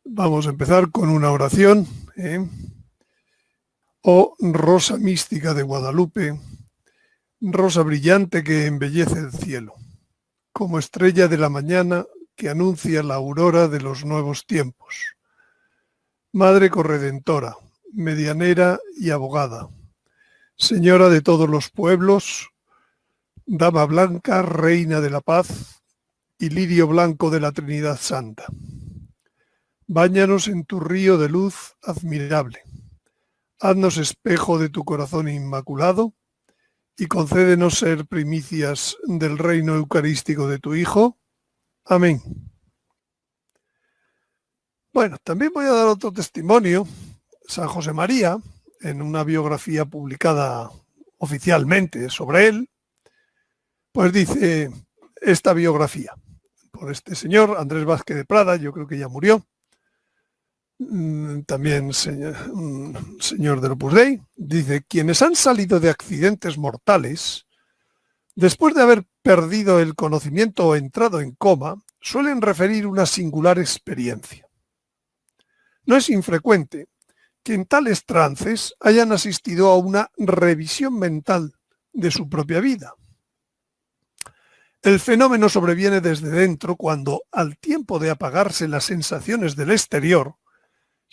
Vamos a empezar con una oración. Oh rosa mística de Guadalupe, rosa brillante que embellece el cielo, como estrella de la mañana que anuncia la aurora de los nuevos tiempos. Madre corredentora, medianera y abogada, señora de todos los pueblos, dama blanca, reina de la paz y lirio blanco de la Trinidad Santa. Báñanos en tu río de luz admirable. Haznos espejo de tu corazón inmaculado y concédenos ser primicias del reino eucarístico de tu Hijo. Amén. Bueno, también voy a dar otro testimonio. San José María, en una biografía publicada oficialmente sobre él, pues dice esta biografía por este señor, Andrés Vázquez de Prada, yo creo que ya murió, también señor del Opus Dei, dice: quienes han salido de accidentes mortales, después de haber perdido el conocimiento o entrado en coma, suelen referir una singular experiencia. No es infrecuente que en tales trances hayan asistido a una revisión mental de su propia vida. El fenómeno sobreviene desde dentro cuando, al tiempo de apagarse las sensaciones del exterior,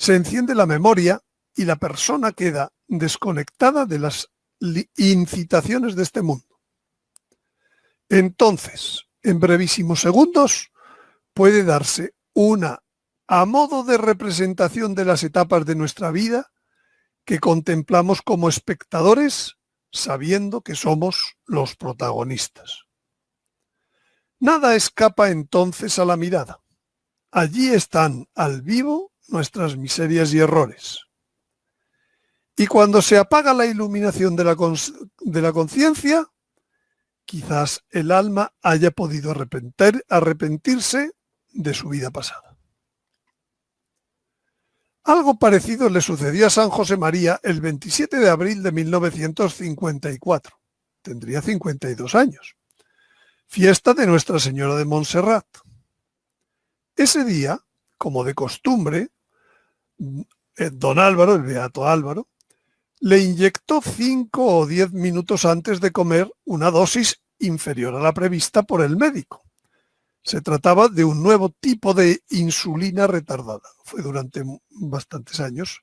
se enciende la memoria y la persona queda desconectada de las incitaciones de este mundo. Entonces, en brevísimos segundos, puede darse una, a modo de representación de las etapas de nuestra vida, que contemplamos como espectadores, sabiendo que somos los protagonistas. Nada escapa entonces a la mirada. Allí están al vivo nuestras miserias y errores. Y cuando se apaga la iluminación de la conciencia, quizás el alma haya podido arrepentirse de su vida pasada. Algo parecido le sucedió a San José María el 27 de abril de 1954. Tendría 52 años. Fiesta de Nuestra Señora de Montserrat. Ese día, como de costumbre, don Álvaro, el beato Álvaro, le inyectó 5 o 10 minutos antes de comer una dosis inferior a la prevista por el médico. Se trataba de un nuevo tipo de insulina retardada. Fue durante bastantes años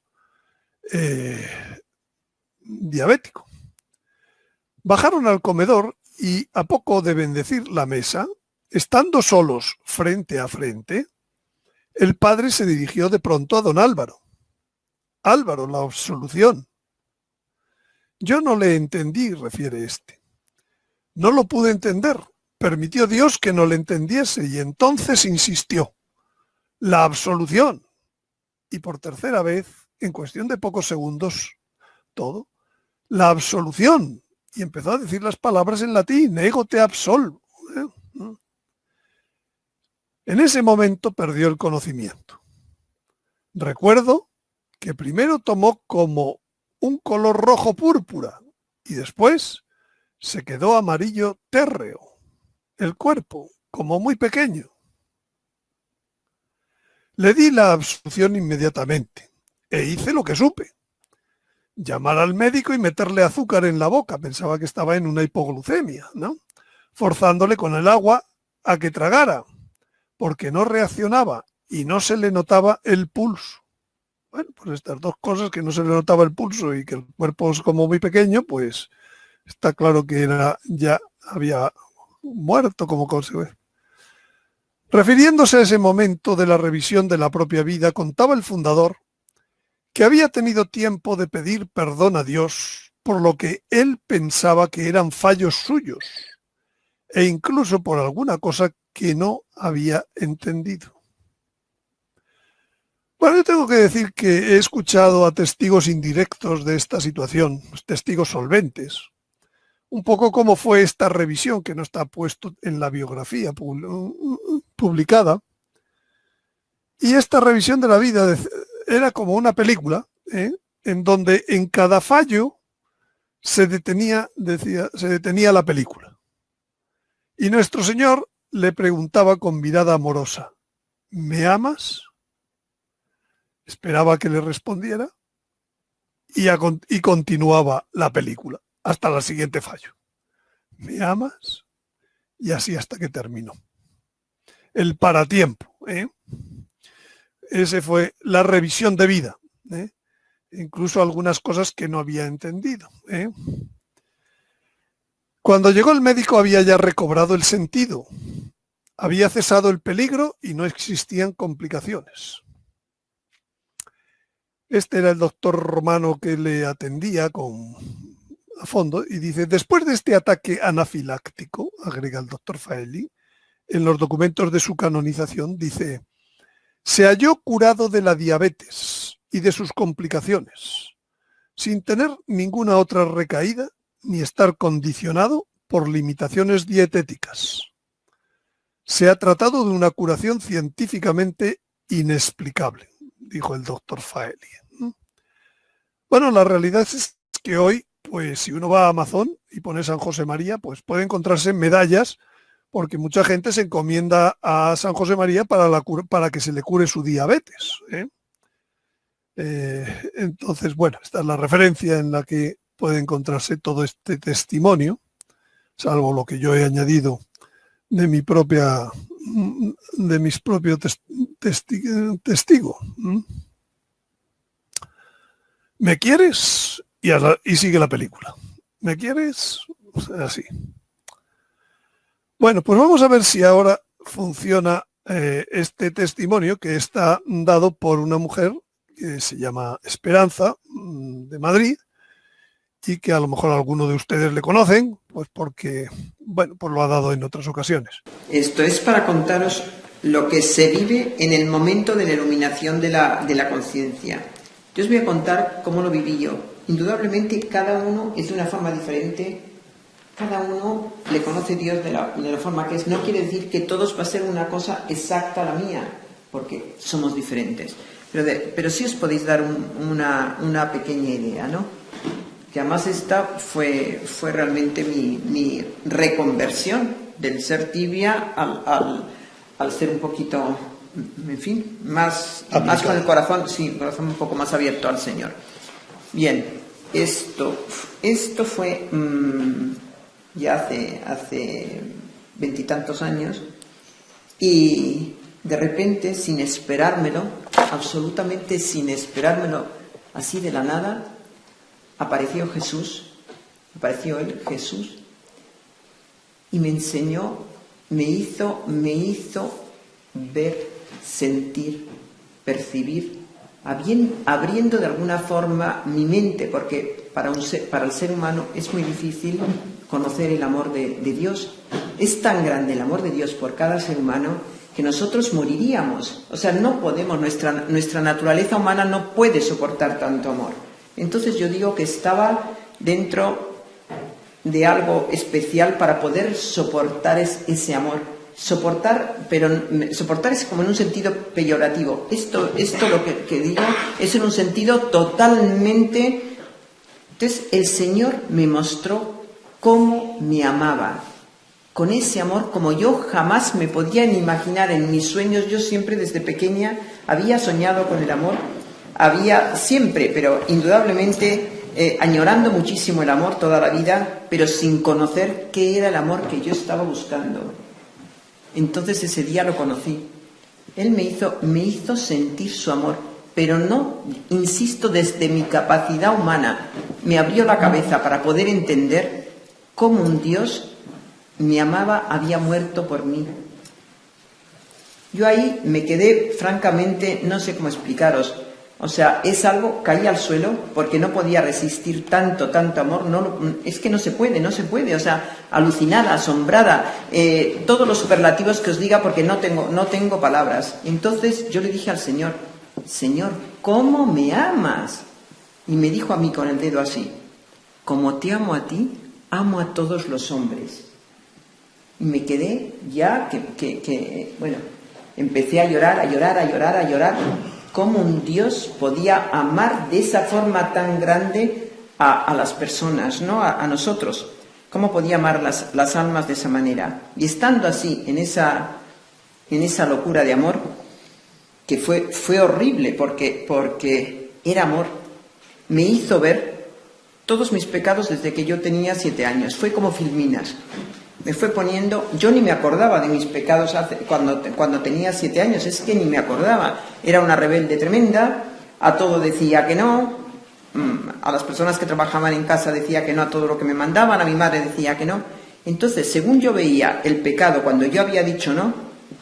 diabético. Bajaron al comedor y, a poco de bendecir la mesa, estando solos frente a frente, el padre se dirigió de pronto a don Álvaro. Álvaro, la absolución. Yo no le entendí, refiere este. No lo pude entender. Permitió Dios que no le entendiese y entonces insistió. La absolución. Y por tercera vez, en cuestión de pocos segundos, todo, la absolución. Y empezó a decir las palabras en latín, ego te absolvo. En ese momento perdió el conocimiento. Recuerdo que primero tomó como un color rojo púrpura y después se quedó amarillo térreo, el cuerpo, como muy pequeño. Le di la absolución inmediatamente e hice lo que supe. Llamar al médico y meterle azúcar en la boca, pensaba que estaba en una hipoglucemia, ¿no? Forzándole con el agua a que tragara, porque no reaccionaba y no se le notaba el pulso. Bueno, pues estas dos cosas, que no se le notaba el pulso y que el cuerpo es como muy pequeño, pues está claro que ya había muerto como consecuencia. Refiriéndose a ese momento de la revisión de la propia vida, contaba el fundador que había tenido tiempo de pedir perdón a Dios por lo que él pensaba que eran fallos suyos e incluso por alguna cosa que no había entendido. Bueno, yo tengo que decir que he escuchado a testigos indirectos de esta situación, testigos solventes, un poco como fue esta revisión que no está puesto en la biografía publicada. Y esta revisión de la vida era como una película, en donde en cada fallo se detenía la película. Y nuestro Señor le preguntaba con mirada amorosa: ¿me amas? Esperaba que le respondiera y continuaba la película hasta el siguiente fallo. ¿Me amas? Y así hasta que terminó. El paratiempo. Ese fue la revisión de vida. Incluso algunas cosas que no había entendido. Cuando llegó el médico había ya recobrado el sentido. Había cesado el peligro y no existían complicaciones. Este era el doctor romano que le atendía a fondo y dice, después de este ataque anafiláctico, agrega el doctor Faeli, en los documentos de su canonización, dice, se halló curado de la diabetes y de sus complicaciones, sin tener ninguna otra recaída ni estar condicionado por limitaciones dietéticas. Se ha tratado de una curación científicamente inexplicable, dijo el doctor Faeli. Bueno, la realidad es que hoy, pues si uno va a Amazon y pone San José María, pues puede encontrarse medallas, porque mucha gente se encomienda a San José María para que se le cure su diabetes. Entonces, bueno, esta es la referencia en la que puede encontrarse todo este testimonio, salvo lo que yo he añadido de mis propios testigos. ¿Me quieres? Y sigue la película. ¿Me quieres? Así. Bueno, pues vamos a ver si ahora funciona este testimonio que está dado por una mujer que se llama Esperanza, de Madrid, y que a lo mejor alguno de ustedes le conocen, pues porque, bueno, pues lo ha dado en otras ocasiones. Esto es para contaros lo que se vive en el momento de la iluminación de la conciencia. Yo os voy a contar cómo lo viví yo. Indudablemente cada uno es de una forma diferente, cada uno le conoce a Dios de la forma que es. No quiere decir que todos va a ser una cosa exacta a la mía, porque somos diferentes. Pero sí os podéis dar una pequeña idea, ¿no? Que además esta fue realmente mi reconversión del ser tibia al ser un poquito, en fin, más con el corazón, sí, el corazón un poco más abierto al Señor. Bien, esto fue ya hace 20 y tantos años, y de repente, sin esperármelo, absolutamente sin esperármelo, así de la nada, apareció él, Jesús, y me enseñó, me hizo ver, sentir, percibir, abriendo de alguna forma mi mente, porque para el ser humano es muy difícil conocer el amor de Dios. Es tan grande el amor de Dios por cada ser humano que nosotros moriríamos. O sea, no podemos, nuestra naturaleza humana no puede soportar tanto amor. Entonces yo digo que estaba dentro de algo especial para poder soportar ese amor. Soportar, pero soportar es como en un sentido peyorativo. Esto lo que digo es en un sentido totalmente... Entonces el Señor me mostró cómo me amaba. Con ese amor como yo jamás me podía ni imaginar en mis sueños. Yo siempre desde pequeña había soñado con el amor. Había siempre, pero indudablemente, añorando muchísimo el amor toda la vida, pero sin conocer qué era el amor que yo estaba buscando. Entonces ese día lo conocí. Él me hizo sentir su amor, pero no, insisto, desde mi capacidad humana. Me abrió la cabeza para poder entender cómo un Dios me amaba, había muerto por mí. Yo ahí me quedé, francamente, no sé cómo explicaros. O sea, es algo, caí al suelo porque no podía resistir tanto amor. Es que no se puede. O sea, alucinada, asombrada, todos los superlativos que os diga porque no tengo palabras. Entonces yo le dije al Señor, Señor, ¿cómo me amas? Y me dijo a mí con el dedo así, como te amo a ti, amo a todos los hombres. Y me quedé ya bueno, empecé a llorar. ¿Cómo un Dios podía amar de esa forma tan grande a las personas, ¿no? A nosotros? ¿Cómo podía amar las almas de esa manera? Y estando así, en esa locura de amor, que fue horrible porque era amor. Me hizo ver todos mis pecados desde que yo tenía 7 años. Fue como filminas. Me fue poniendo, yo ni me acordaba de mis pecados cuando tenía 7 años, es que ni me acordaba. Era una rebelde tremenda, a todo decía que no, a las personas que trabajaban en casa decía que no a todo lo que me mandaban, a mi madre decía que no. Entonces, según yo veía el pecado cuando yo había dicho no,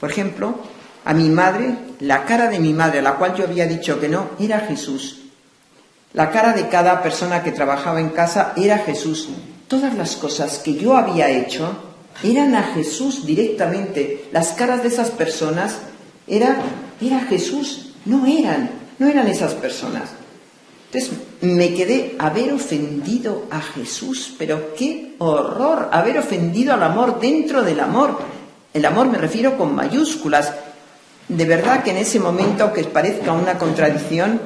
por ejemplo, a mi madre, la cara de mi madre a la cual yo había dicho que no, era Jesús. La cara de cada persona que trabajaba en casa era Jesús. Todas las cosas que yo había hecho eran a Jesús directamente. Las caras de esas personas era Jesús, no eran esas personas. Entonces me quedé haber ofendido a Jesús, pero qué horror, haber ofendido al amor dentro del amor. El amor me refiero con mayúsculas. De verdad que en ese momento, aunque parezca una contradicción,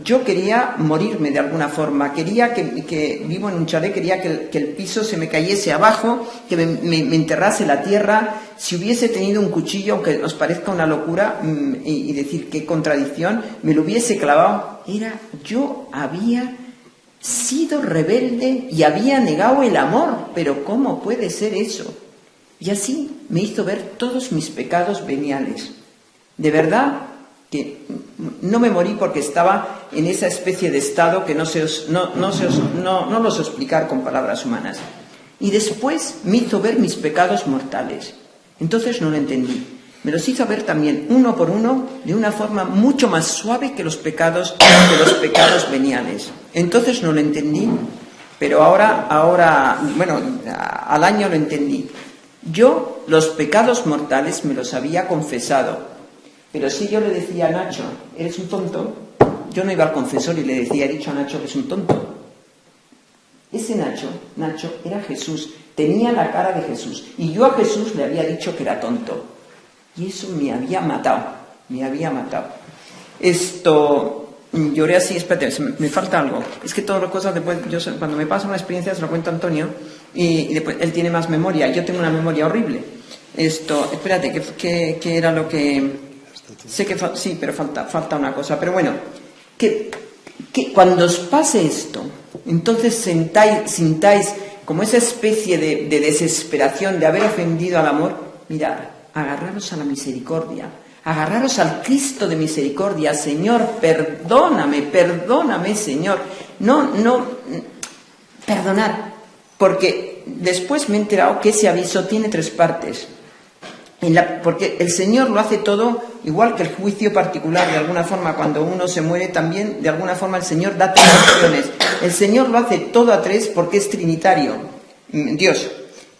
yo quería morirme de alguna forma, quería que vivo en un chalet, quería que el piso se me cayese abajo, que me enterrase la tierra. Si hubiese tenido un cuchillo, aunque os parezca una locura y decir qué contradicción, me lo hubiese clavado. Yo había sido rebelde y había negado el amor, pero ¿cómo puede ser eso? Y así me hizo ver todos mis pecados veniales. De verdad que no me morí porque estaba en esa especie de estado que no los sé explicar con palabras humanas. Y después me hizo ver mis pecados mortales. Entonces no lo entendí. Me los hizo ver también uno por uno de una forma mucho más suave que los pecados veniales. Entonces no lo entendí, pero ahora, al año lo entendí. Yo los pecados mortales me los había confesado. Pero si yo le decía a Nacho, eres un tonto, yo no iba al confesor y le decía, he dicho a Nacho que es un tonto. Ese Nacho era Jesús, tenía la cara de Jesús. Y yo a Jesús le había dicho que era tonto. Y eso me había matado. Lloré así, espérate, me falta algo. Es que todas las cosas después, cuando me pasa una experiencia se lo cuento a Antonio y después él tiene más memoria. Yo tengo una memoria horrible. Espérate, ¿qué era lo que...? Sé que sí, pero falta una cosa. Pero bueno, que cuando os pase esto, entonces sintáis como esa especie de desesperación de haber ofendido al amor, mirad, agarraros a la misericordia, agarraros al Cristo de misericordia. Señor, perdóname, Señor. Perdonad, porque después me he enterado que ese aviso tiene 3 partes. Porque el Señor lo hace todo, igual que el juicio particular, de alguna forma, cuando uno se muere también, de alguna forma el Señor da 3 opciones. El Señor lo hace todo a 3 porque es trinitario, Dios.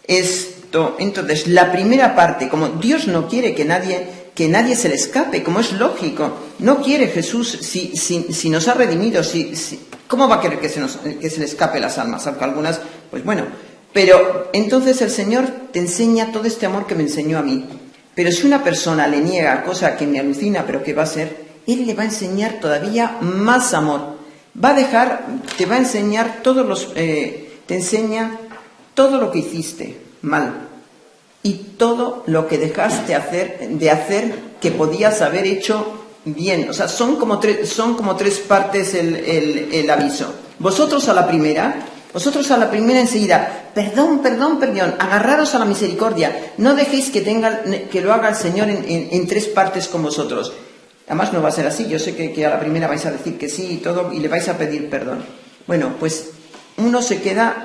Entonces, la primera parte, como Dios no quiere que nadie se le escape, como es lógico, no quiere Jesús, si nos ha redimido, ¿cómo va a querer que se le escape las almas? Aunque algunas, pues bueno... Pero entonces el Señor te enseña todo este amor que me enseñó a mí. Pero si una persona le niega, cosa que me alucina, pero que va a ser, Él le va a enseñar todavía más amor. Te va a enseñar te enseña todo lo que hiciste mal y todo lo que dejaste de hacer que podías haber hecho bien. O sea, son como 3 partes el aviso. Vosotros a la primera enseguida, perdón, agarraros a la misericordia, no dejéis que lo haga el Señor en 3 partes con vosotros. Además no va a ser así, yo sé que a la primera vais a decir que sí y todo, y le vais a pedir perdón. Bueno, pues uno se queda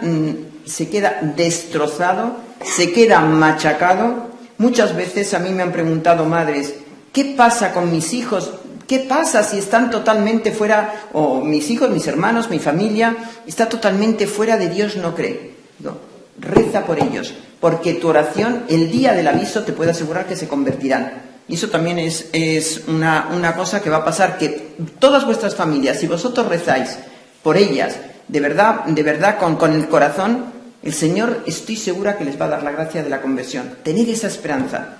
destrozado, se queda machacado. Muchas veces a mí me han preguntado madres, ¿qué pasa con mis hijos? ¿Qué pasa si están totalmente fuera, o mis hijos, mis hermanos, mi familia, está totalmente fuera de Dios, no cree? Digo, reza por ellos, porque tu oración, el día del aviso, te puedo asegurar que se convertirán. Y eso también es una cosa que va a pasar, que todas vuestras familias, si vosotros rezáis por ellas, de verdad, con el corazón, el Señor, estoy segura que les va a dar la gracia de la conversión. Tener esa esperanza.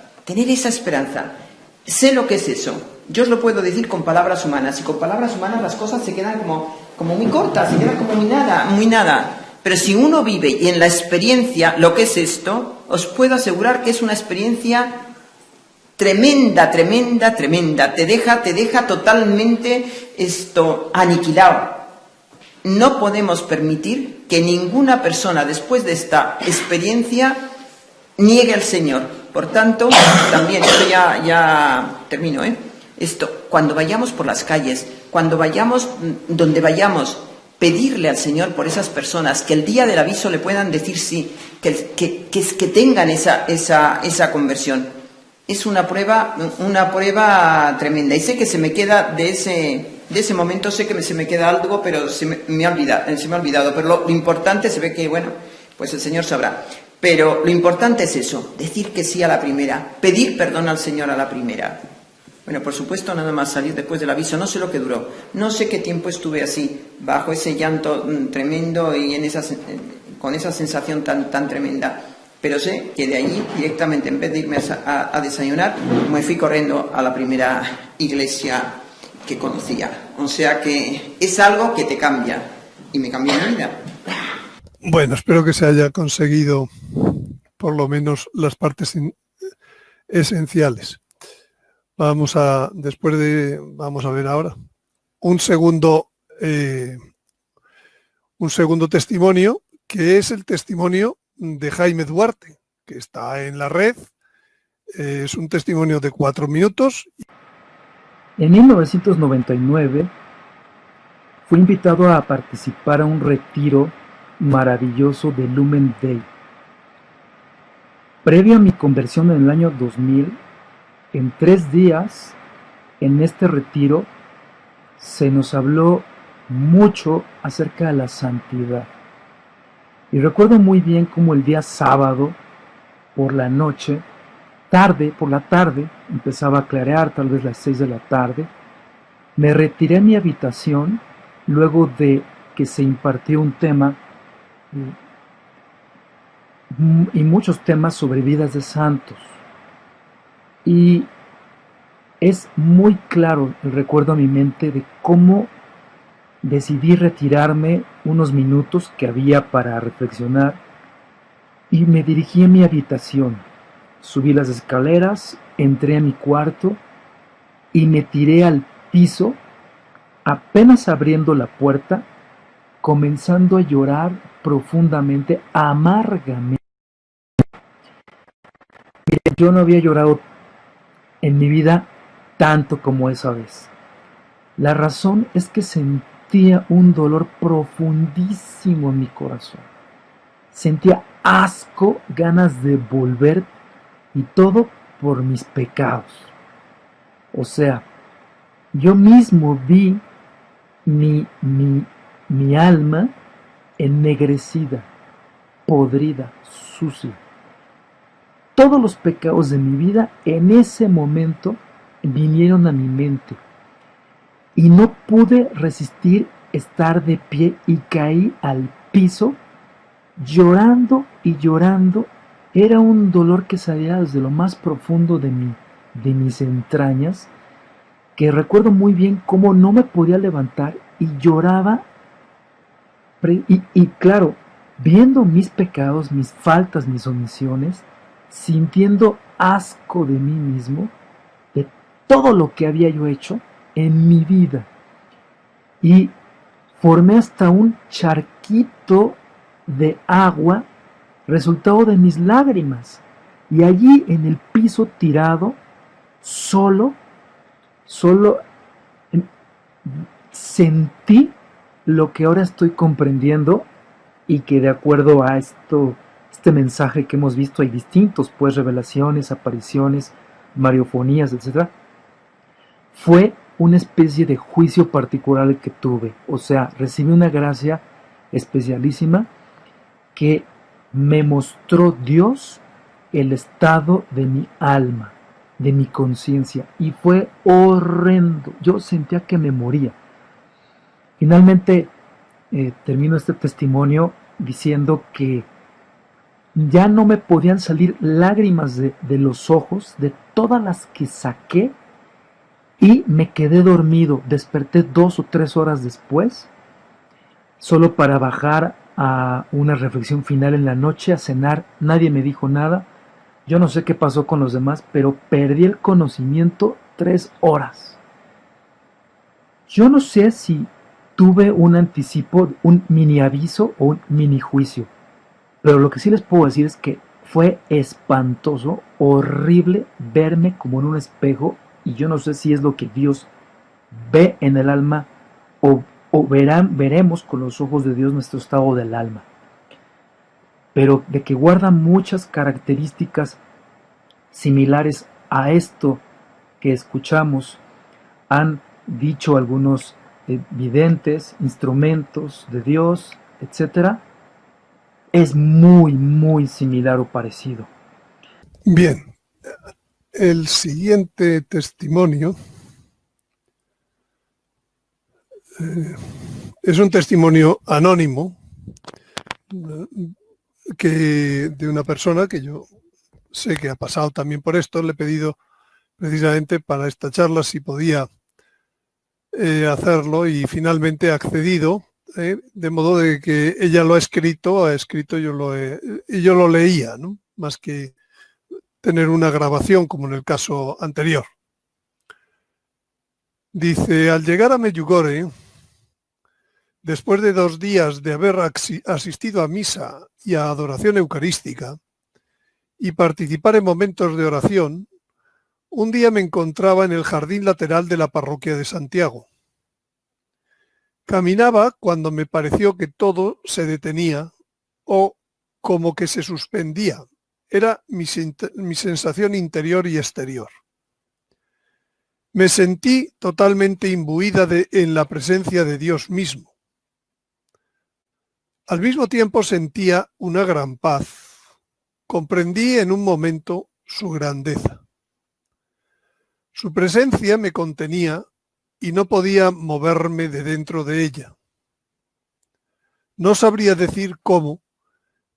Sé lo que es eso. Yo os lo puedo decir con palabras humanas. Y con palabras humanas las cosas se quedan como muy cortas, se quedan como muy nada. Pero si uno vive y en la experiencia lo que es esto, os puedo asegurar que es una experiencia tremenda, tremenda, tremenda. Te deja totalmente aniquilado. No podemos permitir que ninguna persona después de esta experiencia niegue al Señor. Por tanto, también, esto ya termino, cuando vayamos por las calles, cuando vayamos donde vayamos, pedirle al Señor por esas personas que el día del aviso le puedan decir sí, que tengan esa conversión. Es una prueba tremenda. Y sé que se me queda de ese momento, sé que se me queda algo, pero se me ha olvidado. Pero lo importante, se ve que, bueno, pues el Señor sabrá. Pero lo importante es eso, decir que sí a la primera, pedir perdón al Señor a la primera. Bueno, por supuesto, nada más salir después del aviso, no sé lo que duró, no sé qué tiempo estuve así, bajo ese llanto tremendo y con esa sensación tan tremenda. Pero sé que de allí, directamente, en vez de irme a desayunar, me fui corriendo a la primera iglesia que conocía. O sea que es algo que te cambia, y me cambió mi vida. Bueno, espero que se haya conseguido por lo menos las partes esenciales. Vamos a ver ahora un segundo testimonio, que es el testimonio de Jaime Duarte, que está en la red. Es un testimonio de 4 minutos. En 1999 fui invitado a participar a un retiro maravilloso de Lumen Day. Previo a mi conversión en el año 2000, en 3 días, en este retiro, se nos habló mucho acerca de la santidad. Y recuerdo muy bien cómo el día sábado, por la noche, por la tarde, empezaba a clarear, tal vez las 6 de la tarde, me retiré a mi habitación luego de que se impartió un tema y muchos temas sobre vidas de santos. Y es muy claro el recuerdo a mi mente de cómo decidí retirarme unos minutos que había para reflexionar y me dirigí a mi habitación. Subí las escaleras, entré a mi cuarto y me tiré al piso, apenas abriendo la puerta, comenzando a llorar profundamente, amargamente. Yo no había llorado en mi vida tanto como esa vez. La razón es que sentía un dolor profundísimo en mi corazón. Sentía asco, ganas de volver, y todo por mis pecados. O sea, yo mismo vi mi alma ennegrecida, podrida, sucia. Todos los pecados de mi vida en ese momento vinieron a mi mente y no pude resistir estar de pie y caí al piso llorando y llorando. Era un dolor que salía desde lo más profundo de mis entrañas, que recuerdo muy bien cómo no me podía levantar y lloraba y claro, viendo mis pecados, mis faltas, mis omisiones, sintiendo asco de mí mismo, de todo lo que había yo hecho en mi vida. Y formé hasta un charquito de agua, resultado de mis lágrimas. Y allí en el piso tirado, solo sentí lo que ahora estoy comprendiendo, y que de acuerdo a este mensaje que hemos visto, hay distintos, pues, revelaciones, apariciones, mariofonías, etc. Fue una especie de juicio particular que tuve. O sea, recibí una gracia especialísima que me mostró Dios el estado de mi alma, de mi conciencia, y fue horrendo. Yo sentía que me moría. Finalmente termino este testimonio diciendo que ya no me podían salir lágrimas de los ojos de todas las que saqué, y me quedé dormido. Desperté 2 o 3 horas después, solo para bajar a una reflexión final en la noche, a cenar. Nadie me dijo nada. Yo no sé qué pasó con los demás, pero perdí el conocimiento 3 horas. Yo no sé si tuve un anticipo, un mini aviso o un mini juicio, pero lo que sí les puedo decir es que fue espantoso, horrible verme como en un espejo, y yo no sé si es lo que Dios ve en el alma o veremos con los ojos de Dios nuestro estado del alma, pero de que guarda muchas características similares a esto que escuchamos, han dicho algunos videntes, instrumentos de Dios, etcétera, es muy, muy similar o parecido. Bien, el siguiente testimonio es un testimonio anónimo de una persona que yo sé que ha pasado también por esto. Le he pedido precisamente para esta charla si podía hacerlo y finalmente ha accedido, de modo de que ella lo ha escrito, y yo lo leía, ¿no? Más que tener una grabación como en el caso anterior. Dice, al llegar a Medjugorje, después de 2 días de haber asistido a misa y a adoración eucarística y participar en momentos de oración, un día me encontraba en el jardín lateral de la parroquia de Santiago. Caminaba cuando me pareció que todo se detenía o como que se suspendía. Era mi sensación interior y exterior. Me sentí totalmente imbuida en la presencia de Dios mismo. Al mismo tiempo sentía una gran paz. Comprendí en un momento su grandeza. Su presencia me contenía y no podía moverme de dentro de ella. No sabría decir cómo,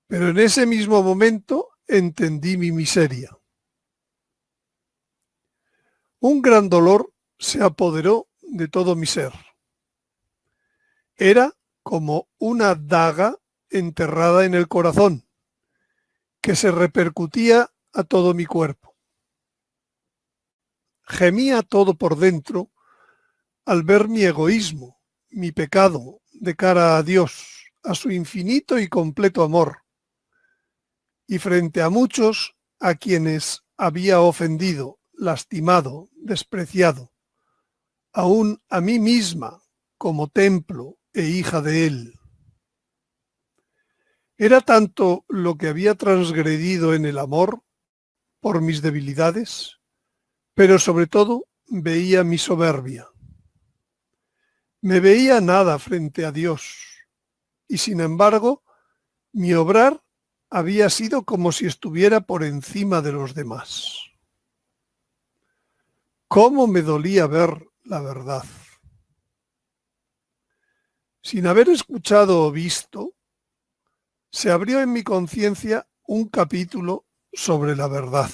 pero en ese mismo momento entendí mi miseria. Un gran dolor se apoderó de todo mi ser. Era como una daga enterrada en el corazón, que se repercutía a todo mi cuerpo. Gemía todo por dentro al ver mi egoísmo, mi pecado de cara a Dios, a su infinito y completo amor, y frente a muchos a quienes había ofendido, lastimado, despreciado, aún a mí misma como templo e hija de él. Era tanto lo que había transgredido en el amor por mis debilidades, pero sobre todo veía mi soberbia. Me veía nada frente a Dios y sin embargo mi obrar había sido como si estuviera por encima de los demás. ¿Cómo me dolía ver la verdad? Sin haber escuchado o visto, se abrió en mi conciencia un capítulo sobre la verdad.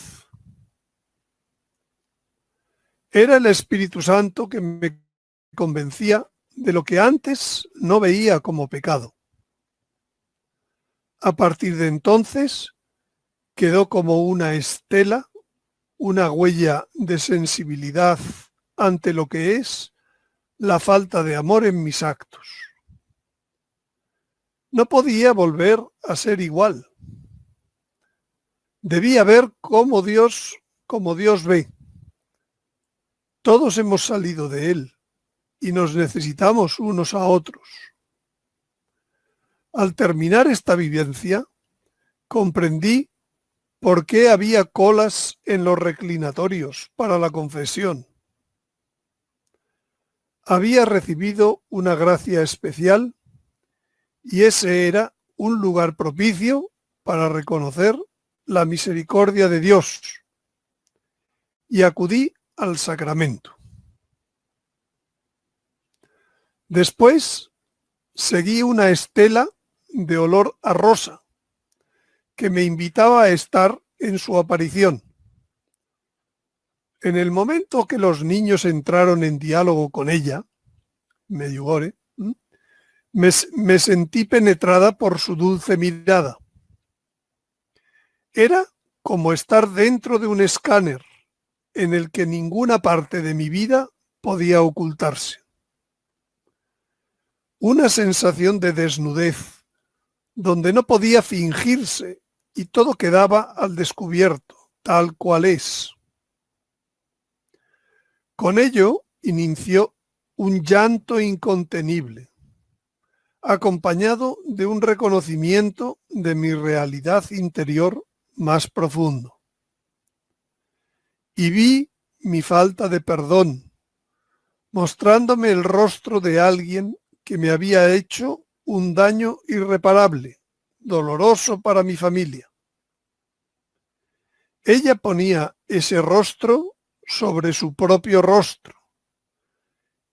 Era el Espíritu Santo que me convencía de lo que antes no veía como pecado. A partir de entonces quedó como una estela, una huella de sensibilidad ante lo que es la falta de amor en mis actos. No podía volver a ser igual. Debía ver como Dios ve. Todos hemos salido de él y nos necesitamos unos a otros. Al terminar esta vivencia, comprendí por qué había colas en los reclinatorios para la confesión. Había recibido una gracia especial y ese era un lugar propicio para reconocer la misericordia de Dios y acudí al sacramento. Después seguí una estela de olor a rosa que me invitaba a estar en su aparición. En el momento que los niños entraron en diálogo con ella, Medjugorje, me sentí penetrada por su dulce mirada. Era como estar dentro de un escáner en el que ninguna parte de mi vida podía ocultarse. Una sensación de desnudez, donde no podía fingirse y todo quedaba al descubierto, tal cual es. Con ello inició un llanto incontenible, acompañado de un reconocimiento de mi realidad interior más profundo. Y vi mi falta de perdón, mostrándome el rostro de alguien que me había hecho un daño irreparable, doloroso para mi familia. Ella ponía ese rostro sobre su propio rostro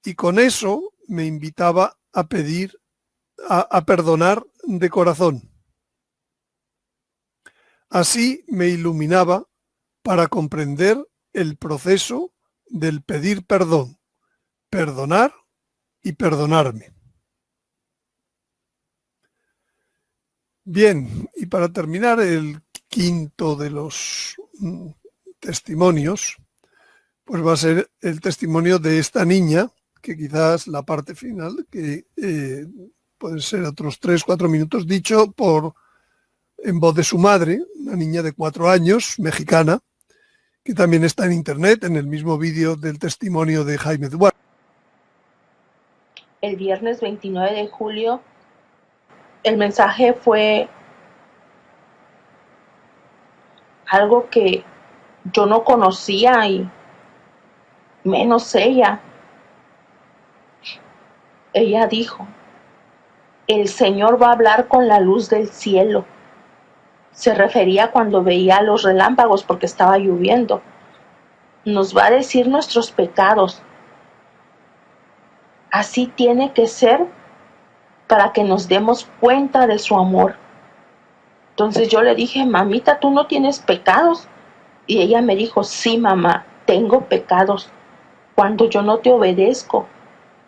y con eso me invitaba a pedir, a perdonar de corazón. Así me iluminaba para comprender el proceso del pedir perdón, perdonar y perdonarme. Bien, y para terminar el quinto de los testimonios, pues va a ser el testimonio de esta niña, que quizás la parte final, que pueden ser otros 3-4 minutos, dicho en voz de su madre, una niña de 4 años, mexicana, que también está en internet, en el mismo vídeo del testimonio de Jaime Duarte. El viernes 29 de julio, el mensaje fue algo que yo no conocía y menos ella. Ella dijo, el Señor va a hablar con la luz del cielo. Se refería cuando veía los relámpagos porque estaba lloviendo. Nos va a decir nuestros pecados. Así tiene que ser para que nos demos cuenta de su amor. Entonces yo le dije, mamita, ¿tú no tienes pecados? Y ella me dijo, sí, mamá, tengo pecados. Cuando yo no te obedezco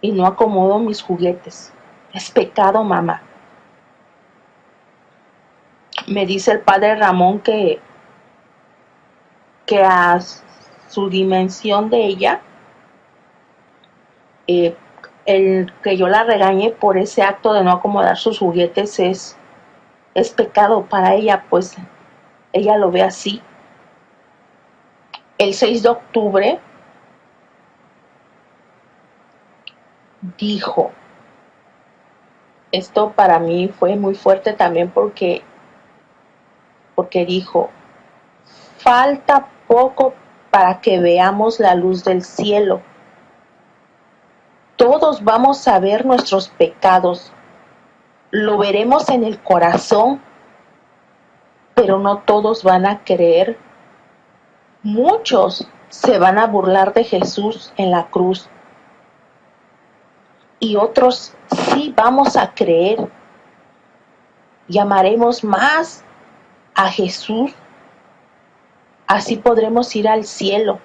y no acomodo mis juguetes. Es pecado, mamá. Me dice el padre Ramón que a su dimensión de ella, el que yo la regañe por ese acto de no acomodar sus juguetes es pecado para ella, pues ella lo ve así. El 6 de octubre dijo, esto para mí fue muy fuerte también porque dijo, falta poco para que veamos la luz del cielo. Todos vamos a ver nuestros pecados. Lo veremos en el corazón, pero no todos van a creer. Muchos se van a burlar de Jesús en la cruz. Y otros sí vamos a creer. Y amaremos más a Jesús. Así podremos ir al cielo.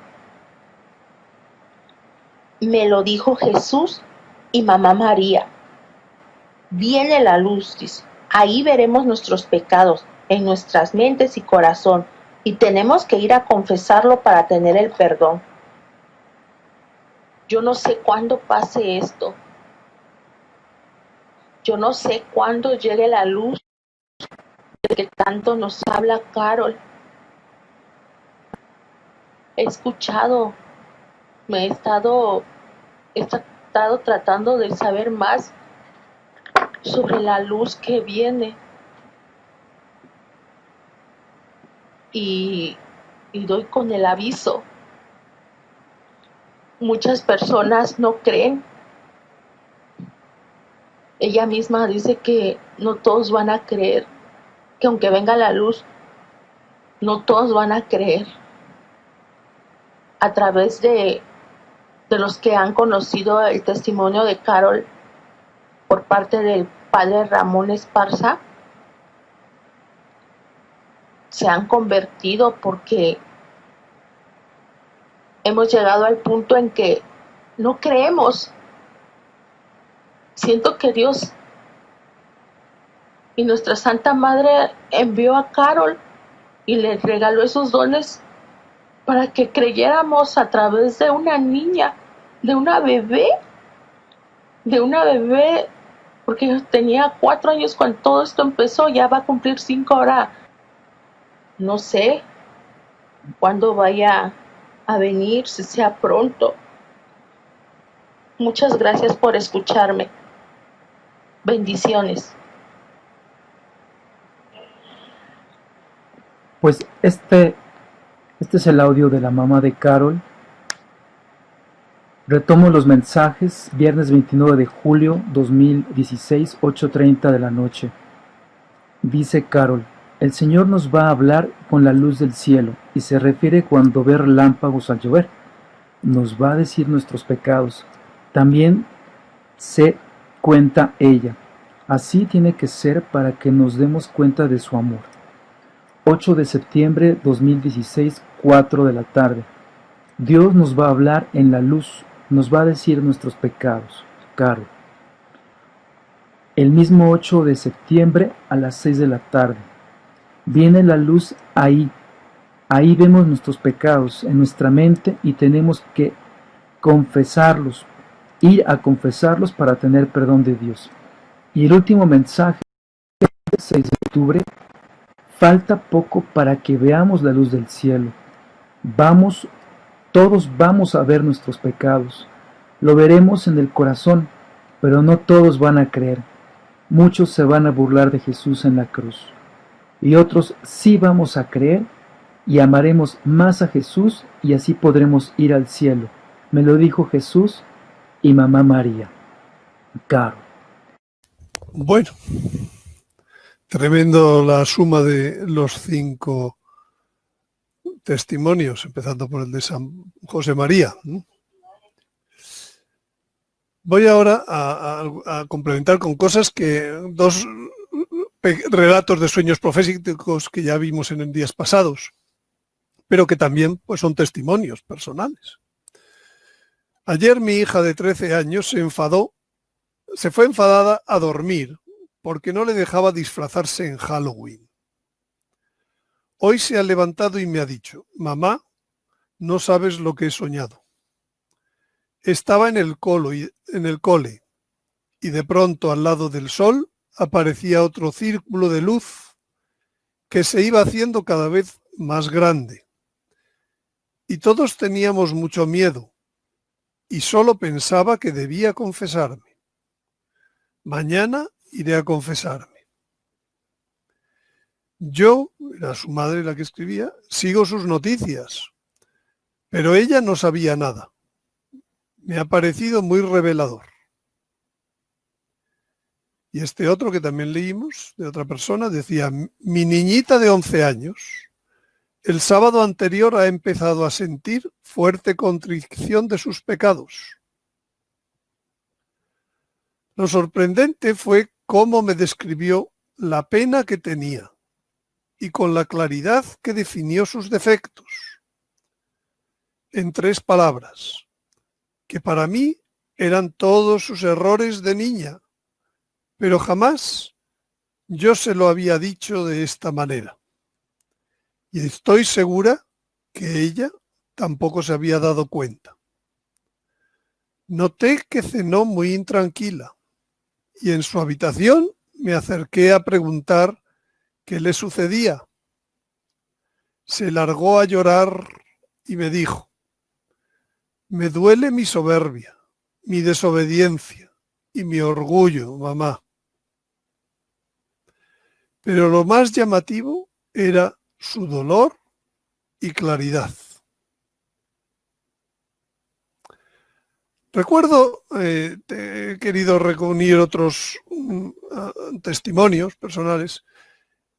Me lo dijo Jesús y mamá María. Viene la luz, dice. Ahí veremos nuestros pecados en nuestras mentes y corazón. Y tenemos que ir a confesarlo para tener el perdón. Yo no sé cuándo pase esto. Yo no sé cuándo llegue la luz de que tanto nos habla Carol. He escuchado, he estado tratando de saber más sobre la luz que viene. Y doy con el aviso. Muchas personas no creen. Ella misma dice que no todos van a creer, que aunque venga la luz, no todos van a creer. A través de los que han conocido el testimonio de Carol por parte del padre Ramón Esparza, se han convertido porque hemos llegado al punto en que no creemos. Siento que Dios y nuestra Santa Madre envió a Carol y le regaló esos dones para que creyéramos a través de una niña, de una bebé, porque tenía 4 años cuando todo esto empezó, ya va a cumplir 5 ahora. No sé cuándo vaya a venir, si sea pronto. Muchas gracias por escucharme. Bendiciones. Pues este es el audio de la mamá de Carol. Retomo los mensajes, viernes 29 de julio 2016, 8:30 de la noche. Dice Carol: el Señor nos va a hablar con la luz del cielo, y se refiere cuando ve relámpagos al llover. Nos va a decir nuestros pecados. También se cuenta ella. Así tiene que ser para que nos demos cuenta de su amor. 8 de septiembre 2016, 4 de la tarde. Dios nos va a hablar en la luz, nos va a decir nuestros pecados. Carol. El mismo 8 de septiembre a las 6 de la tarde. Viene la luz ahí. Ahí vemos nuestros pecados en nuestra mente y tenemos que confesarlos, ir a confesarlos para tener perdón de Dios. Y el último mensaje, 6 de octubre, falta poco para que veamos la luz del cielo. Todos vamos a ver nuestros pecados. Lo veremos en el corazón, pero no todos van a creer. Muchos se van a burlar de Jesús en la cruz. Y otros sí vamos a creer y amaremos más a Jesús, y así podremos ir al cielo. Me lo dijo Jesús y mamá María. Caro. Bueno, tremendo la suma de los 5 testimonios, empezando por el de San José María. Voy ahora a complementar con cosas que 2 relatos de sueños proféticos que ya vimos en días pasados, pero que también pues, son testimonios personales. Ayer mi hija de 13 años se fue enfadada a dormir porque no le dejaba disfrazarse en Halloween. Hoy se ha levantado y me ha dicho: mamá, no sabes lo que he soñado. Estaba en el cole y de pronto al lado del sol aparecía otro círculo de luz que se iba haciendo cada vez más grande. Y todos teníamos mucho miedo y solo pensaba que debía confesarme. Mañana iré a confesarme. Yo, era su madre la que escribía, sigo sus noticias, pero ella no sabía nada. Me ha parecido muy revelador. Y este otro que también leímos, de otra persona, decía: mi niñita de 11 años, el sábado anterior ha empezado a sentir fuerte contrición de sus pecados. Lo sorprendente fue cómo me describió la pena que tenía y con la claridad que definió sus defectos. En 3 palabras, que para mí eran todos sus errores de niña, pero jamás yo se lo había dicho de esta manera. Y estoy segura que ella tampoco se había dado cuenta. Noté que cenó muy intranquila y en su habitación me acerqué a preguntar qué le sucedía. Se largó a llorar y me dijo: me duele mi soberbia, mi desobediencia y mi orgullo, mamá. Pero lo más llamativo era su dolor y claridad. Recuerdo, he querido reunir otros testimonios personales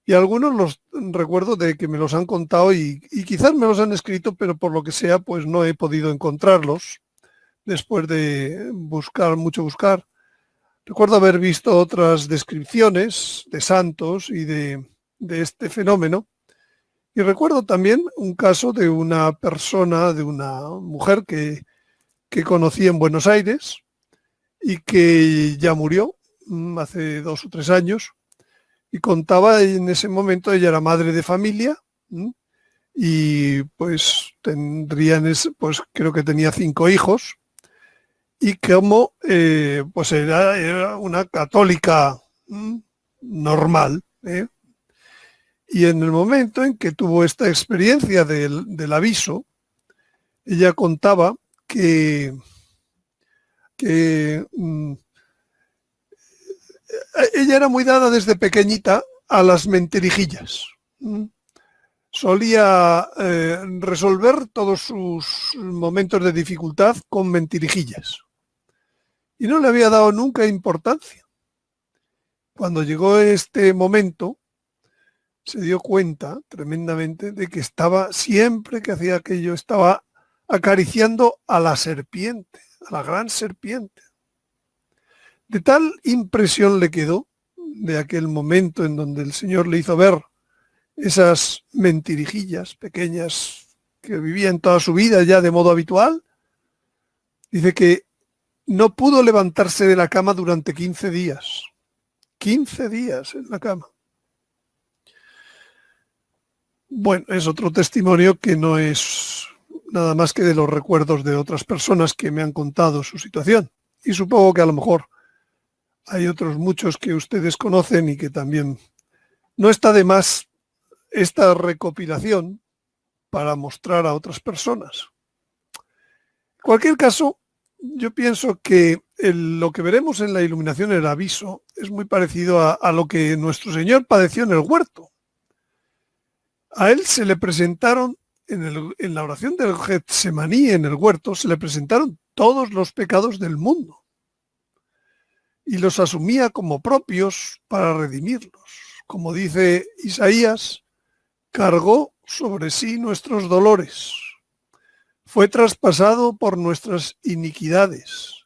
y algunos los recuerdo de que me los han contado y quizás me los han escrito, pero por lo que sea, pues no he podido encontrarlos después de mucho buscar. Recuerdo haber visto otras descripciones de santos y de este fenómeno. Y recuerdo también un caso de una persona, de una mujer que conocí en Buenos Aires y que ya murió hace 2 o 3 años. Y contaba en ese momento, ella era madre de familia, Y pues pues creo que tenía 5 hijos, y como pues era una católica normal, ¿eh? Y en el momento en que tuvo esta experiencia del aviso, ella contaba que ella era muy dada desde pequeñita a las mentirijillas. Solía resolver todos sus momentos de dificultad con mentirijillas. Y no le había dado nunca importancia. Cuando llegó este momento, se dio cuenta tremendamente de que siempre que hacía aquello, estaba acariciando a la serpiente, a la gran serpiente. De tal impresión le quedó de aquel momento en donde el Señor le hizo ver esas mentirijillas pequeñas que vivían toda su vida ya de modo habitual. Dice que no pudo levantarse de la cama durante 15 días. 15 días en la cama. Bueno, es otro testimonio que no es nada más que de los recuerdos de otras personas que me han contado su situación. Y supongo que a lo mejor hay otros muchos que ustedes conocen y que también no está de más esta recopilación para mostrar a otras personas. En cualquier caso, yo pienso que lo que veremos en la iluminación, el aviso, es muy parecido a lo que nuestro Señor padeció en el huerto. A él se le presentaron, en la oración del Getsemaní, en el huerto, se le presentaron todos los pecados del mundo y los asumía como propios para redimirlos. Como dice Isaías, cargó sobre sí nuestros dolores, fue traspasado por nuestras iniquidades,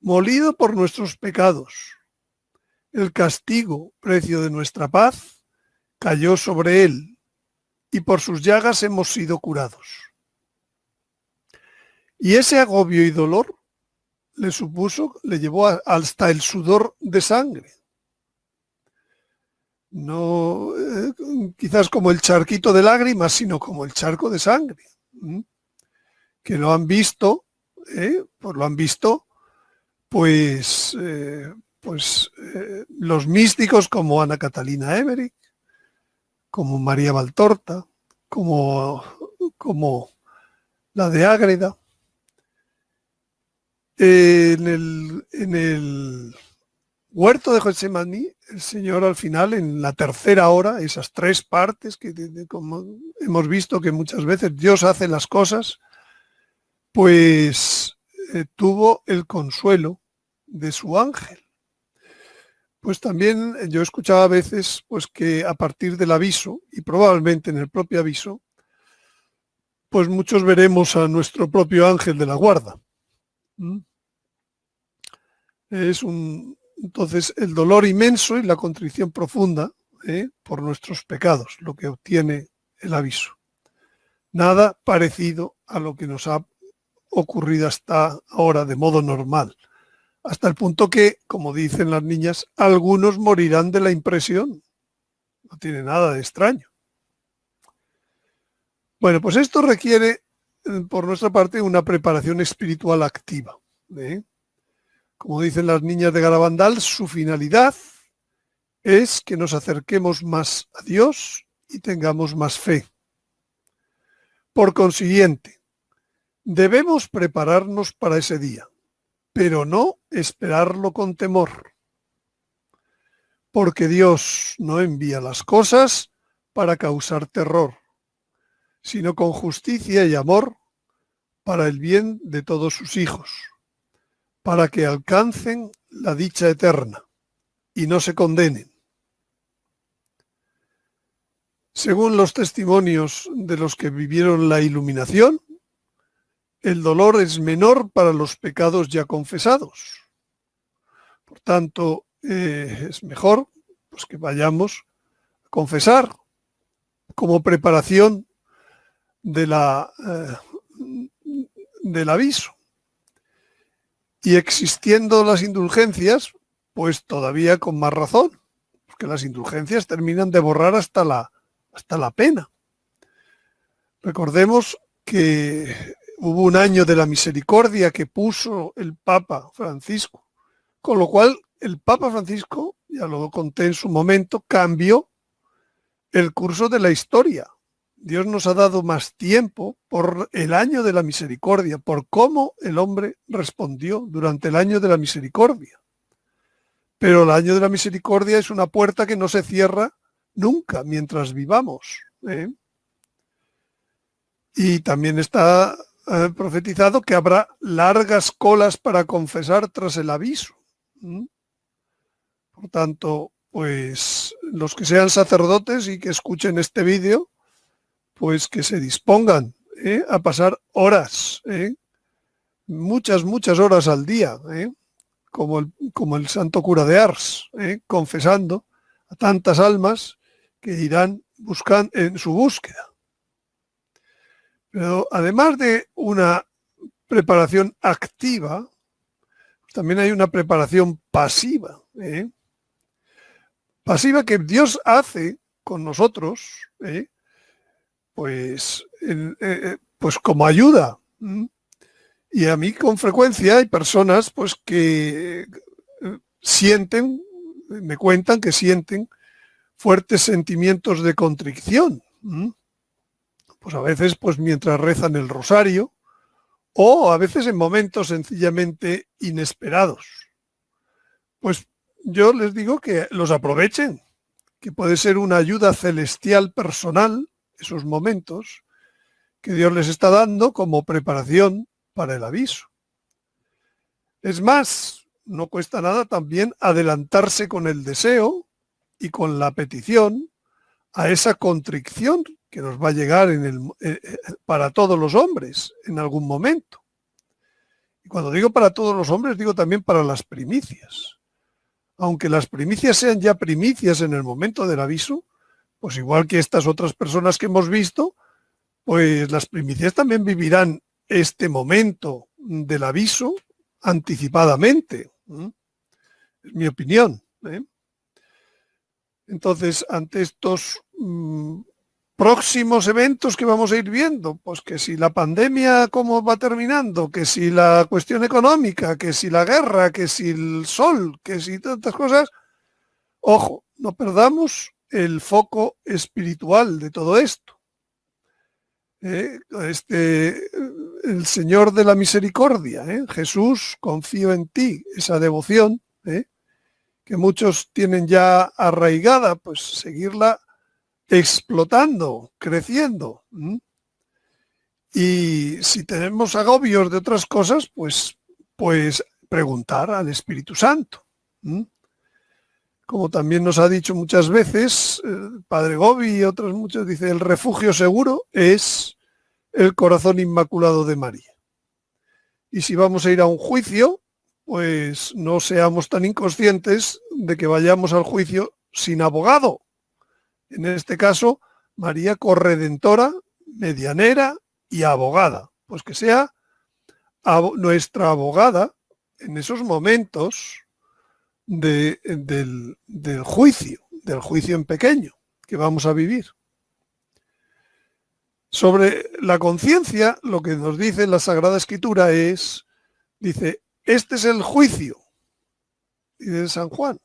molido por nuestros pecados. El castigo, precio de nuestra paz, cayó sobre él, y por sus llagas hemos sido curados. Y ese agobio y dolor le llevó hasta el sudor de sangre. No quizás como el charquito de lágrimas, sino como el charco de sangre. Que lo han visto, pues los místicos como Ana Catalina Emmerich, como María Valtorta, como la de Ágreda. En el huerto de Getsemaní, el Señor al final, en la tercera hora, esas 3 partes que como hemos visto que muchas veces Dios hace las cosas, pues tuvo el consuelo de su ángel. Pues también yo escuchaba a veces pues que a partir del aviso, y probablemente en el propio aviso, pues muchos veremos a nuestro propio ángel de la guarda. Entonces el dolor inmenso y la contrición profunda por nuestros pecados, lo que obtiene el aviso. Nada parecido a lo que nos ha ocurrido hasta ahora de modo normal. Hasta el punto que, como dicen las niñas, algunos morirán de la impresión. No tiene nada de extraño. Bueno, pues esto requiere, por nuestra parte, una preparación espiritual activa. Como dicen las niñas de Garabandal, su finalidad es que nos acerquemos más a Dios y tengamos más fe. Por consiguiente, debemos prepararnos para ese día, pero no esperarlo con temor, porque Dios no envía las cosas para causar terror, sino con justicia y amor para el bien de todos sus hijos, para que alcancen la dicha eterna y no se condenen. Según los testimonios de los que vivieron la iluminación, el dolor es menor para los pecados ya confesados. Por tanto, es mejor pues, que vayamos a confesar como preparación del aviso. Y existiendo las indulgencias, pues todavía con más razón, porque las indulgencias terminan de borrar hasta la pena. Recordemos que hubo un año de la misericordia que puso el Papa Francisco, con lo cual el Papa Francisco, ya lo conté en su momento, cambió el curso de la historia. Dios nos ha dado más tiempo por el año de la misericordia, por cómo el hombre respondió durante el año de la misericordia. Pero el año de la misericordia es una puerta que no se cierra nunca mientras vivamos, ¿eh? Y también está profetizado que habrá largas colas para confesar tras el aviso. Por tanto, pues los que sean sacerdotes y que escuchen este vídeo, pues que se dispongan a pasar horas, muchas horas al día, como el santo cura de Ars, confesando a tantas almas que irán buscando en su búsqueda. Pero además de una preparación activa, también hay una preparación pasiva, pasiva que Dios hace con nosotros, pues como ayuda. Y a mí con frecuencia hay personas pues que sienten, me cuentan que sienten fuertes sentimientos de contrición. Pues a veces pues mientras rezan el rosario o a veces en momentos sencillamente inesperados. Pues yo les digo que los aprovechen, que puede ser una ayuda celestial personal, esos momentos que Dios les está dando como preparación para el aviso. Es más, no cuesta nada también adelantarse con el deseo y con la petición a esa contrición que nos va a llegar para todos los hombres en algún momento. Y cuando digo para todos los hombres, digo también para las primicias. Aunque las primicias sean ya primicias en el momento del aviso, pues igual que estas otras personas que hemos visto, pues las primicias también vivirán este momento del aviso anticipadamente. Es mi opinión. Entonces, ante estos próximos eventos que vamos a ir viendo, pues que si la pandemia cómo va terminando, que si la cuestión económica, que si la guerra, que si el sol, que si tantas cosas, ojo, no perdamos el foco espiritual de todo esto. El Señor de la Misericordia, Jesús, confío en ti, esa devoción, que muchos tienen ya arraigada, pues seguirla explotando, creciendo. Y si tenemos agobios de otras cosas, pues preguntar al Espíritu Santo. Como también nos ha dicho muchas veces el Padre Gobi y otros muchos, dice, el refugio seguro es el corazón inmaculado de María. Y si vamos a ir a un juicio, pues no seamos tan inconscientes de que vayamos al juicio sin abogado. En este caso, María corredentora, medianera y abogada. Pues que sea nuestra abogada en esos momentos del juicio en pequeño que vamos a vivir. Sobre la conciencia, lo que nos dice la Sagrada Escritura dice, este es el juicio, dice San Juan,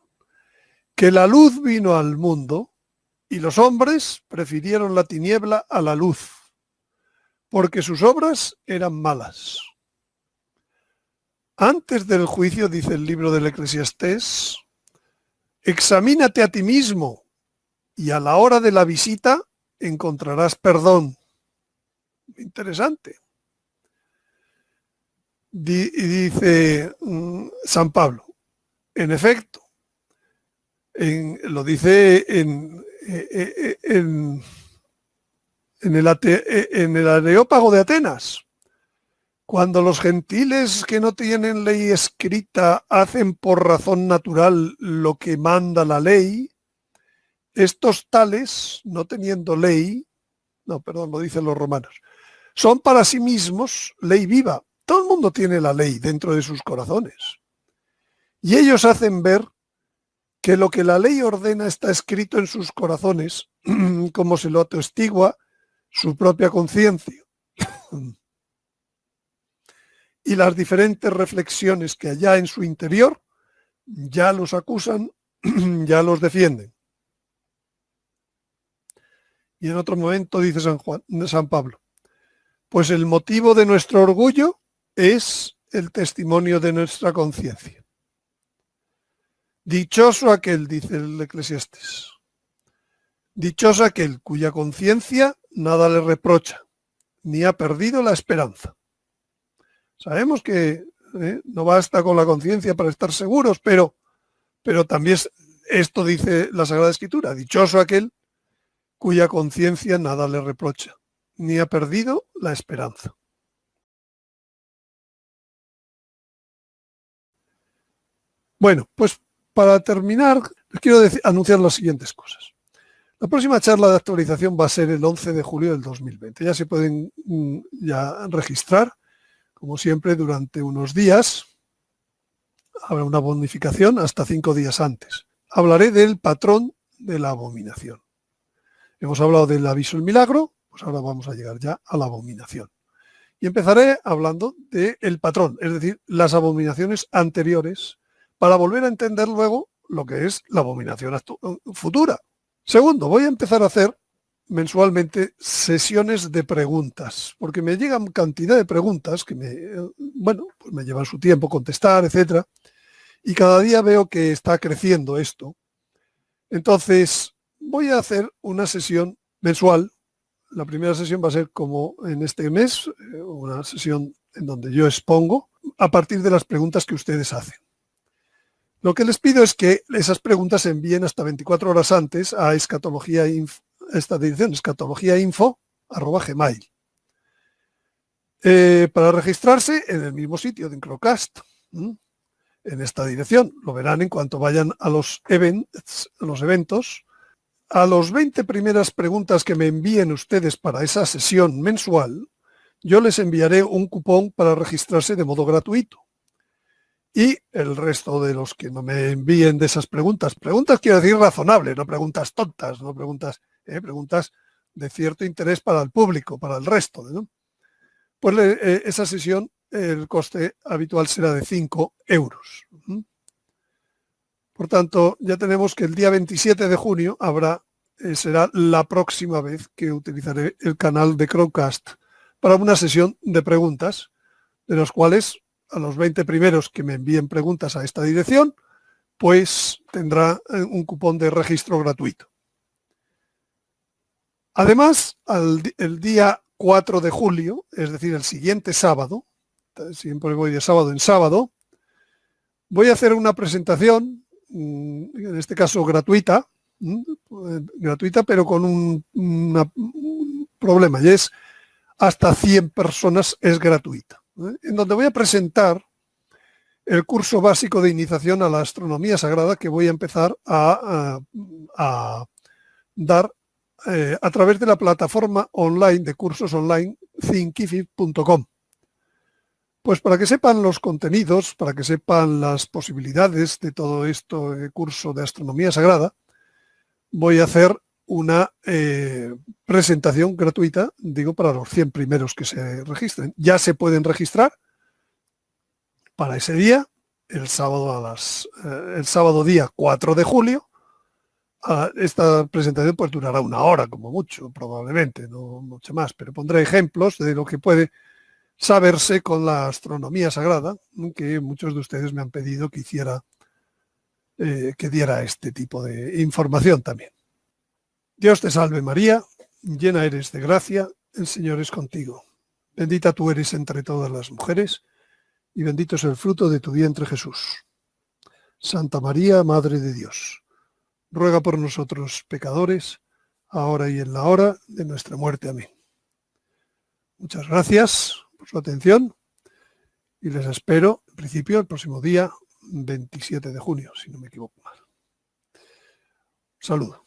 que la luz vino al mundo y los hombres prefirieron la tiniebla a la luz, porque sus obras eran malas. Antes del juicio, dice el libro del Eclesiastés, examínate a ti mismo y a la hora de la visita encontrarás perdón. Interesante. Y dice San Pablo, en efecto, lo dice en el Areópago de Atenas, cuando los gentiles que no tienen ley escrita hacen por razón natural lo que manda la ley, estos tales, no teniendo ley, lo dicen los romanos, son para sí mismos ley viva. Todo el mundo tiene la ley dentro de sus corazones. Y ellos hacen ver que lo que la ley ordena está escrito en sus corazones, como se lo atestigua su propia conciencia y las diferentes reflexiones que allá en su interior ya los acusan, ya los defienden. Y en otro momento dice San Pablo, pues el motivo de nuestro orgullo es el testimonio de nuestra conciencia. Dichoso aquel, dice el Eclesiastés, dichoso aquel cuya conciencia nada le reprocha, ni ha perdido la esperanza. Sabemos que no basta con la conciencia para estar seguros, pero también esto dice la Sagrada Escritura, dichoso aquel cuya conciencia nada le reprocha, ni ha perdido la esperanza. Bueno, pues para terminar, les quiero anunciar las siguientes cosas. La próxima charla de actualización va a ser el 11 de julio del 2020. Ya se pueden ya registrar, como siempre, durante unos días. Habrá una bonificación hasta 5 días antes. Hablaré del patrón de la abominación. Hemos hablado del aviso del milagro, pues ahora vamos a llegar ya a la abominación. Y empezaré hablando del patrón, es decir, las abominaciones anteriores, para volver a entender luego lo que es la abominación futura. Segundo, voy a empezar a hacer mensualmente sesiones de preguntas, porque me llegan cantidad de preguntas que pues me llevan su tiempo contestar, etcétera, y cada día veo que está creciendo esto. Entonces, voy a hacer una sesión mensual. La primera sesión va a ser como en este mes, una sesión en donde yo expongo a partir de las preguntas que ustedes hacen. Lo que les pido es que esas preguntas se envíen hasta 24 horas antes a esta dirección, escatologiainfo@gmail. Para registrarse en el mismo sitio de Incrocast, en esta dirección, lo verán en cuanto vayan a los eventos. A los 20 primeras preguntas que me envíen ustedes para esa sesión mensual, yo les enviaré un cupón para registrarse de modo gratuito. Y el resto de los que no me envíen de esas preguntas quiero decir razonables, no preguntas tontas, no preguntas de cierto interés para el público, para el resto, ¿no? Pues esa sesión, el coste habitual será de 5 euros. Por tanto, ya tenemos que el día 27 de junio será la próxima vez que utilizaré el canal de Crowdcast para una sesión de preguntas, de los cuales a los 20 primeros que me envíen preguntas a esta dirección, pues tendrá un cupón de registro gratuito. Además, el día 4 de julio, es decir, el siguiente sábado, siempre voy de sábado en sábado, voy a hacer una presentación, en este caso gratuita, pero con un problema, y es hasta 100 personas es gratuita, en donde voy a presentar el curso básico de iniciación a la astronomía sagrada que voy a empezar a dar a través de la plataforma online de cursos online thinkific.com. Pues para que sepan los contenidos, para que sepan las posibilidades de todo esto curso de astronomía sagrada, voy a hacer una presentación gratuita, digo, para los 100 primeros que se registren. Ya se pueden registrar para ese día, el sábado día 4 de julio. Esta presentación pues durará 1 hora como mucho, probablemente, no mucho más, pero pondré ejemplos de lo que puede saberse con la astronomía sagrada, que muchos de ustedes me han pedido que diera este tipo de información también. Dios te salve María, llena eres de gracia, el Señor es contigo. Bendita tú eres entre todas las mujeres, y bendito es el fruto de tu vientre Jesús. Santa María, Madre de Dios, ruega por nosotros pecadores, ahora y en la hora de nuestra muerte. Amén. Muchas gracias por su atención y les espero, en principio, el próximo día 27 de junio, si no me equivoco mal. Saludo.